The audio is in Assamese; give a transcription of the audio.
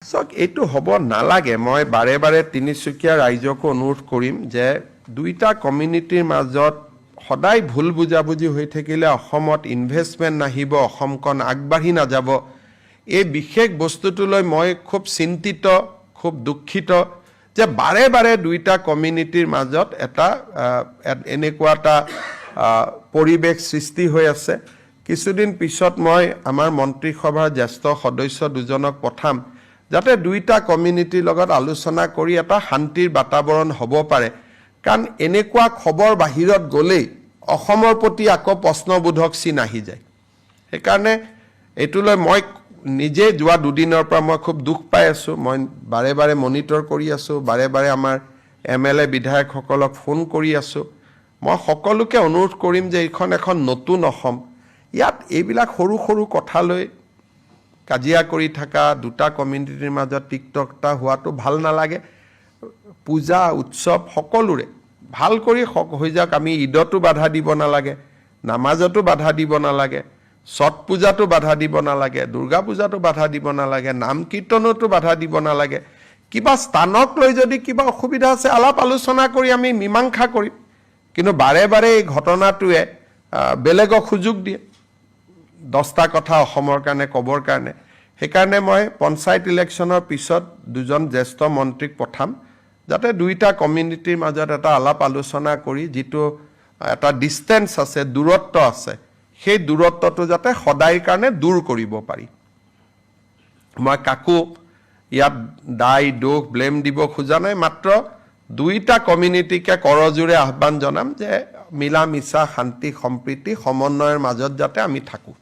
চাওক এইটো হ'ব নালাগে মই বাৰে বাৰে তিনিচুকীয়া ৰাইজকো অনুৰোধ কৰিম যে দুইটা কমিউনিটিৰ মাজত সদায় ভুল বুজাবুজি হৈ থাকিলে অসমত ইনভেষ্টমেণ্ট নাহিব অসমখন আগবাঢ়ি নাযাব এই বিশেষ বস্তুটোলৈ মই খুব চিন্তিত খুব দুখিত যে বাৰে বাৰে দুইটা কমিউনিটিৰ মাজত এটা এনেকুৱা এটা পৰিৱেশ সৃষ্টি হৈ আছে কিছুদিন পিছত মই আমাৰ মন্ত্ৰীসভাৰ জ্যেষ্ঠ সদস্য দুজনক পঠাম যাতে দুইটা কমিউনিটিৰ লগত আলোচনা কৰি এটা শান্তিৰ বাতাবৰণ হ'ব পাৰে কাৰণ এনেকুৱা খবৰ বাহিৰত গ'লেই অসমৰ প্ৰতি আকৌ প্ৰশ্নবোধক চিন আহি যায় সেইকাৰণে এইটোলৈ মই নিজে যোৱা দুদিনৰ পৰা মই খুব দুখ পাই আছোঁ মই বাৰে বাৰে মনিটৰ কৰি আছোঁ বাৰে বাৰে আমাৰ MLA বিধায়কসকলক ফোন কৰি আছোঁ মই সকলোকে অনুৰোধ কৰিম যে এইখন এখন নতুন অসম ইয়াত এইবিলাক সৰু সৰু কথালৈ কাজিয়া কৰি থকা দুটা কমিউনিটিৰ মাজত টিকটকটা হোৱাটো ভাল নালাগে পূজা উৎসৱ সকলোৰে ভাল কৰি হৈ যাওক আমি ঈদতো বাধা দিব নালাগে নামাজতো বাধা দিব নালাগে ছট পূজাতো বাধা দিব নালাগে দুৰ্গা পূজাতো বাধা দিব নালাগে নাম কীৰ্তনতো বাধা দিব নালাগে কিবা স্থানক লৈ যদি কিবা অসুবিধা আছে আলাপ আলোচনা কৰি আমি মীমাংসা কৰিম কিন্তু বাৰে বাৰে এই ঘটনাটোৱে বেলেগক সুযোগ দিয়ে 10টা কথা অসমৰ কাৰণে কবৰ কাৰণে সেইকাৰণে মই পঞ্চায়ত ইলেকশ্যনৰ পিছত দুজন জ্যেষ্ঠ মন্ত্ৰীক পঠাম যাতে দুইটা কমিউনিটিৰ মাজত এটা আলাপ আলোচনা কৰি যিটো এটা ডিষ্টেন্স আছে দূৰত্ব আছে সেই দূৰত্বটো যাতে সদায়ৰ কাৰণে দূৰ কৰিব পাৰি মই কাকো ইয়াত দাই দোষ ব্লেম দিব খোজা নাই মাত্ৰ দুইটা কমিউনিটিকে কৰজোৰে আহ্বান জনাম যে মিলা মিছা শান্তি সম্প্ৰীতি সমন্বয়ৰ মাজত যাতে আমি থাকোঁ